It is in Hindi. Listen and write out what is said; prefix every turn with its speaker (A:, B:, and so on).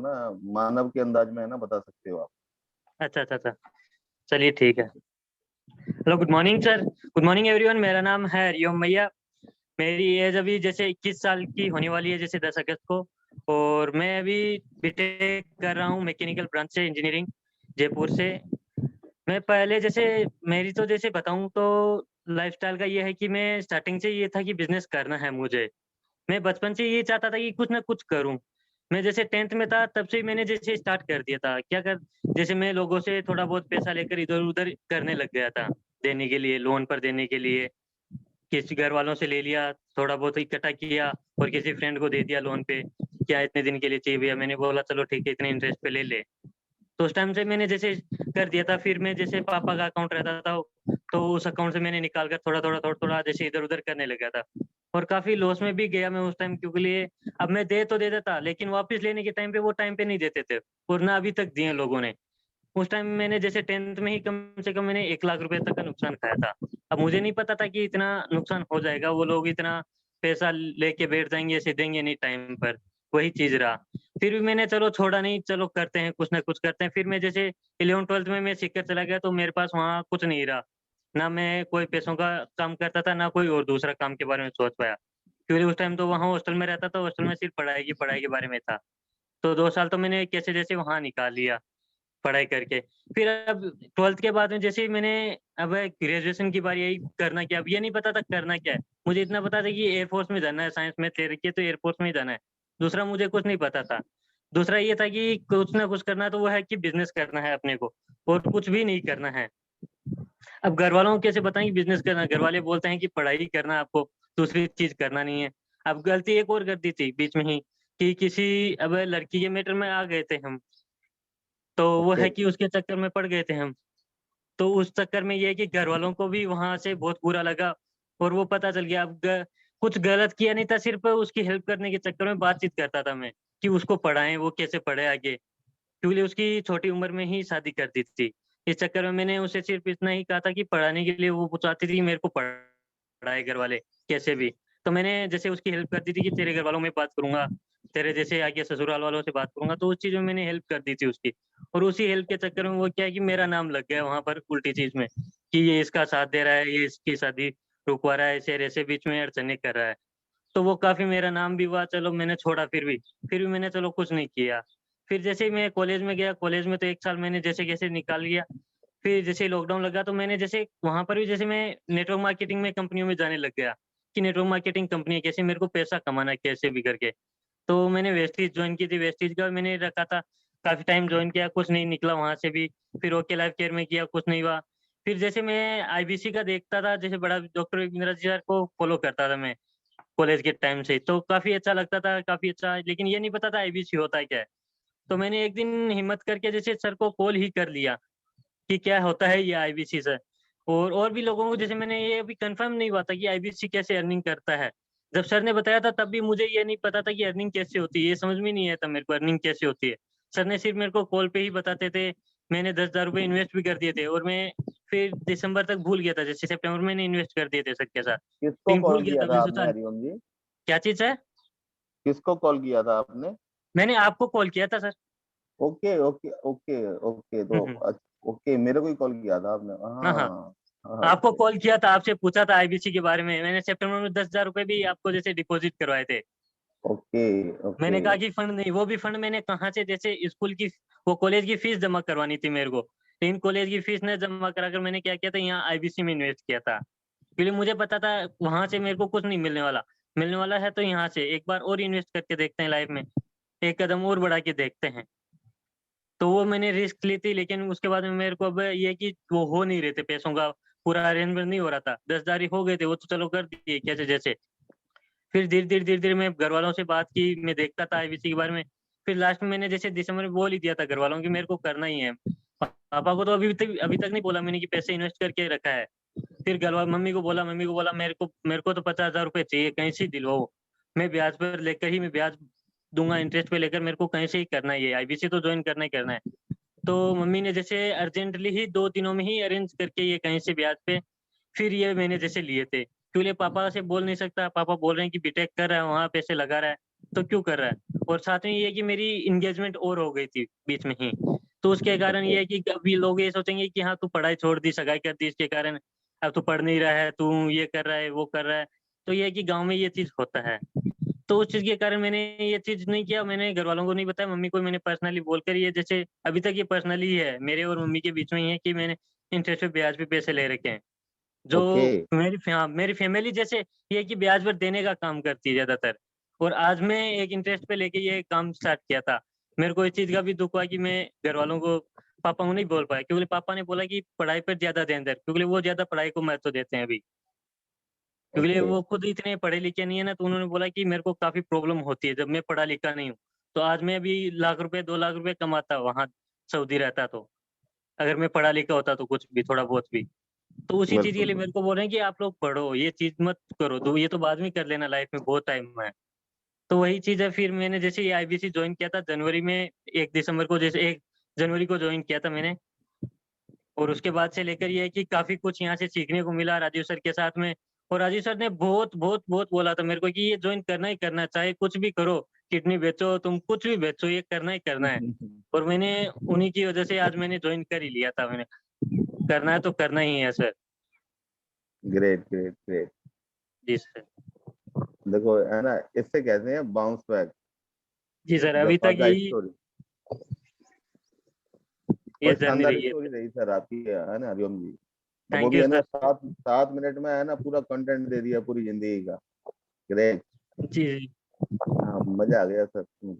A: अपना मानव के अंदाज में है ना बता सकते हो आप।
B: अच्छा अच्छा अच्छा, चलिए ठीक है। Hello, good morning sir, good morning everyone. मेरा नाम है हरिओम भैया। मेरी एज अभी जैसे 21 साल की होने वाली है, जैसे 10 अगस्त को। और मैं अभी बीटेक कर रहा हूँ मैकेनिकल ब्रांच से, इंजीनियरिंग, जयपुर से। मैं पहले जैसे मेरी तो जैसे बताऊँ तो लाइफस्टाइल का ये है कि मैं स्टार्टिंग से ये था कि बिजनेस करना है मुझे। मैं बचपन से ये चाहता था कि कुछ ना कुछ करूं। मैं जैसे 10th में था तब से ही मैंने जैसे स्टार्ट कर दिया था। क्या कर, जैसे मैं लोगों से थोड़ा बहुत पैसा लेकर इधर उधर करने लग गया था, देने के लिए, लोन पर देने के लिए। किसी घर वालों से ले लिया, थोड़ा बहुत इकट्ठा किया और किसी फ्रेंड को दे दिया लोन पे, क्या इतने दिन के लिए चाहिए भैया, मैंने बोला चलो ठीक है, इतने इंटरेस्ट पे ले ले। तो उस टाइम से मैंने जैसे कर दिया था। फिर मैं जैसे पापा का अकाउंट रहता था, तो उस अकाउंट से मैंने निकाल कर थोड़ा थोड़ा जैसे इधर उधर करने लगा था। और काफी लॉस में भी गया मैं उस टाइम, क्योंकि लिए अब मैं दे तो दे देता, लेकिन वापस लेने के टाइम पे वो टाइम पे नहीं देते थे, और ना अभी तक दिए लोगों ने। उस टाइम मैंने जैसे 10th में ही कम से कम मैंने 1 लाख रुपए तक का नुकसान खाया था। अब मुझे नहीं पता था कि इतना नुकसान हो जाएगा, वो लोग इतना पैसा लेके बैठ जाएंगे, ऐसे देंगे नहीं टाइम पर। वही चीज रहा। फिर भी मैंने चलो छोड़ा नहीं, चलो करते हैं, कुछ ना कुछ करते हैं। फिर मैं जैसे 11th 12th में मैं सीखकर चला गया, तो मेरे पास वहाँ कुछ नहीं रहा। ना मैं कोई पैसों का काम करता था, ना कोई और दूसरा काम के बारे में सोच पाया, क्योंकि उस टाइम तो वहाँ हॉस्टल में रहता था। हॉस्टल में सिर्फ पढ़ाई के बारे में था। तो 2 साल तो मैंने कैसे जैसे वहाँ निकाल लिया पढ़ाई करके। फिर अब 12th के बाद में जैसे ही मैंने, अब ग्रेजुएशन की बारी आई, करना क्या। अब ये नहीं पता था करना क्या है। मुझे इतना पता था कि एयरफोर्स में जाना है, साइंस में ले रखी है तो एयरफोर्स में ही जाना है। दूसरा मुझे कुछ नहीं पता था। दूसरा ये था कि कुछ ना कुछ करना है, तो वो है कि बिजनेस करना है अपने को, और कुछ भी नहीं करना है। अब घर वालों को कैसे बताएं कि बिजनेस करना है। घर वाले बोलते हैं कि पढ़ाई करना है आपको, दूसरी चीज करना नहीं है। अब गलती एक और कर दी थी बीच में ही, कि किसी अब लड़की के मैटर में आ गए थे हम। तो वो
A: ओके।
B: है कि उसके चक्कर में पड़ गए थे हम। तो उस चक्कर में ये है कि घर वालों को भी वहां से बहुत बुरा लगा, और वो पता चल गया। अब कुछ गलत किया नहीं था, सिर्फ उसकी हेल्प करने के चक्कर में बातचीत करता था मैं, कि उसको पढ़ाएं, वो कैसे पढ़े आगे, क्योंकि उसकी छोटी उम्र में ही शादी कर दी थी। इस चक्कर में मैंने उसे सिर्फ इतना ही कहा था कि पढ़ाने के लिए वो चाहती थी मेरे को पढ़ाए घर वाले कैसे भी। तो मैंने जैसे उसकी हेल्प कर दी थी कि तेरे घर वालों में बात करूंगा, तेरे जैसे आगे ससुराल वालों से बात करूंगा, तो उस चीज में मैंने हेल्प कर दी थी उसकी। और उसी हेल्प के चक्कर में वो क्या है कि मेरा नाम लग गया वहां पर उल्टी चीज में, कि ये इसका साथ दे रहा है, ये इसकी शादी रुकवा रहा है, ऐसे ऐसे बीच में अड़चने कर रहा है। तो वो काफी मेरा नाम भी हुआ। चलो मैंने छोड़ा, फिर भी मैंने चलो कुछ नहीं किया। फिर जैसे ही मैं कॉलेज में गया, कॉलेज में तो 1 साल मैंने जैसे कैसे निकाल लिया। फिर जैसे लॉकडाउन लगा, तो मैंने जैसे वहां पर भी जैसे मैं नेटवर्क मार्केटिंग में कंपनियों में जाने लग गया, कि नेटवर्क मार्केटिंग कंपनी है, कैसे मेरे को पैसा कमाना है कैसे भी करके। तो मैंने वेस्टीज ज्वाइन की थी, वेस्टीज का मैंने रखा था, काफी टाइम ज्वाइन किया, कुछ नहीं निकला वहां से भी। फिर ओके लाइफ केयर में किया, कुछ नहीं हुआ। फिर जैसे मैं आईबीसी का देखता था, जैसे बड़ा डॉक्टर इंदिरा जी सर को फॉलो करता था मैं कॉलेज के टाइम से, तो काफी अच्छा लगता था, काफी अच्छा। लेकिन ये नहीं पता था आईबीसी होता है क्या है। तो मैंने एक दिन हिम्मत करके जैसे सर को कॉल ही कर लिया कि क्या होता है ये आईबीसी सर। और भी लोगों को जैसे मैंने, ये अभी कंफर्म नहीं हुआ था कि आईबीसी कैसे अर्निंग करता है। जब सर ने बताया था तब भी मुझे ये नहीं पता था कि अर्निंग कैसे होती है, ये समझ में नहीं आया था मेरे को अर्निंग कैसे होती है। सर ने सिर्फ मेरे को कॉल पे ही बताते थे। मैंने 10,000 रुपये इन्वेस्ट भी कर दिए थे, और मैं फिर दिसंबर तक भूल गया था, जैसे सितंबर में मैंने इन्वेस्ट कर दिए थे सर के साथ।
A: किसको
B: लेकिन भूल
A: कॉल
B: गया
A: किया
B: था,
A: था
B: मैंने सोचा
A: आपने हरिओम जी?
B: क्या चीज है।
A: किसको कॉल किया था आपने?
B: मैंने आपको कॉल किया था sir.
A: Okay okay okay okay, तो
B: हम्म।
A: ओके, मेरे को ही कॉल किया था आपने,
B: हाँ हाँ,
A: हाँ। हाँ
B: आपको
A: ओके
B: कॉल किया था, आपसे पूछा था आईबीसी के बारे में। मैंने सितंबर में 10,000 रुपये भी आपको जैसे डिपॉजिट करवाए थे।
A: Okay okay.
B: मैंने कहा कि फंड नहीं, वो भी फंड मैंने कहाँ से, जैसे स्कूल की, वो कॉलेज की फीस जमा करवानी थी मेरे को, लेकिन कॉलेज की फीस ने जमा कराकर मैंने क्या किया था, यहाँ आईबीसी में इन्वेस्ट किया था। क्योंकि मुझे पता था वहां से मेरे को कुछ नहीं मिलने वाला। मिलने वाला है तो यहाँ से एक बार और इन्वेस्ट करके देखते हैं लाइफ में, एक कदम और बढ़ा के देखते हैं। तो वो मैंने रिस्क ली थी, लेकिन उसके बाद में मेरे को अब ये कि वो हो नहीं रहे थे, पैसों का पूरा अरेंजमेंट नहीं हो रहा था। 10,000 ही हो गए थे, वो तो चलो कर दिए कैसे जैसे। फिर धीरे धीरे मैं घर वालों से बात की, मैं देखता था आईबीसी के बारे में। फिर लास्ट में मैंने जैसे दिसंबर में बोल ही दिया था घर वालों की मेरे को करना ही है। पापा को तो अभी तक नहीं बोला मैंने कि पैसे इन्वेस्ट करके रखा है। फिर घर वाले, मम्मी को बोला मेरे को तो 50,000 रुपये चाहिए, कहीं से दिलवाओ। मैं ब्याज पर लेकर ही, मैं ब्याज दूंगा, इंटरेस्ट पे लेकर, मेरे को कहीं से ही करना ही है, आईबीसी तो ज्वाइन करना ही करना है। तो मम्मी ने जैसे अर्जेंटली ही 2 दिनों में ही अरेंज करके ये कहीं से ब्याज पे, फिर ये मैंने जैसे लिए थे। क्योंकि पापा से बोल नहीं सकता, पापा बोल रहे हैं कि बीटेक कर रहा है, वहां पैसे लगा रहा है, तो क्यों कर रहा है। और साथ में ये है कि मेरी एंगेजमेंट और हो गई थी बीच में ही। तो उसके कारण ये है कि कभी लोग ये सोचेंगे कि हाँ, तू पढ़ाई छोड़ दी, सगाई कर दी इसके कारण, अब तू पढ़ नहीं रहा है, तू ये कर रहा है, वो कर रहा है। तो ये है कि गाँव में ये चीज़ होता है। तो उस चीज़ के कारण मैंने ये चीज़ नहीं किया, मैंने घरवालों को नहीं बताया, मम्मी को मैंने पर्सनली बोलकर ये जैसे अभी तक ये पर्सनली ही है, मेरे और मम्मी के बीच में ही है कि मैंने इंटरेस्ट पे ब्याज पे पैसे ले रखे हैं। जो
A: ओके,
B: मेरी फैमिली जैसे ये है कि ब्याज पर देने का काम करती है ज़्यादातर, और आज मैं एक इंटरेस्ट पे लेके ये काम स्टार्ट किया था। मेरे को इस चीज़ का भी दुःख हुआ कि मैं घरवालों को, पापा को नहीं बोल पाया, क्योंकि पापा ने बोला कि पढ़ाई पर ज़्यादा ध्यान दे, क्योंकि वो ज़्यादा पढ़ाई को महत्व देते हैं अभी। क्योंकि
A: ओके,
B: वो खुद इतने पढ़े लिखे नहीं है ना, तो उन्होंने बोला कि मेरे को काफ़ी प्रॉब्लम होती है जब मैं पढ़ा लिखा नहीं हूँ। तो आज मैं अभी लाख रुपए, 2 लाख रुपए कमाता वहाँ सऊदी रहता तो, अगर मैं पढ़ा लिखा होता तो कुछ भी, थोड़ा बहुत भी। तो उसी चीज़ के
A: बिल्कुल,
B: लिए मेरे को बोल रहे हैं कि आप लोग पढ़ो, ये चीज़ मत करो, तो ये तो बाद में कर लेना, लाइफ में बहुत टाइम है। तो वही चीज़ है, फिर मैंने जैसे ये आईबीसी जॉइन किया था जनवरी में, 1 दिसंबर को, जैसे 1 जनवरी को जॉइन किया था मैंने, और उसके बाद से लेकर ये है कि काफ़ी कुछ यहाँ से सीखने को मिला राजीव सर के साथ में। और राजीव सर ने बहुत, बहुत, बहुत बोला था मेरे को कि ये जॉइन करना ही करना है, चाहे कुछ भी करो, किडनी बेचो, तुम कुछ भी बेचो, ये करना ही करना है। और मैंने उन्हीं की वजह से आज मैंने जॉइन कर ही लिया था मैंने, करना है तो करना ही है सर।
A: Great, great, great.
B: जी सर।
A: देखो, है ना, इससे कहते हैं बाउंस बैक,
B: जी सर, अभी तक
A: जफा का
B: यही
A: स्टोरी।
B: ये
A: और
B: जर्नी
A: शानदार
B: रही है
A: स्टोरी
B: सर।
A: रही सर आपकी, है ना हरिओम जी। और वो
B: थैंक
A: भी
B: यू
A: है ना,
B: सर।
A: 7 7 मिनट में, है ना, पूरा कंटेंट दे दिया पूरी जिंदगी का। ग्रेट।
B: जी, जी।
A: हाँ, मजा आ गया सर सुन के।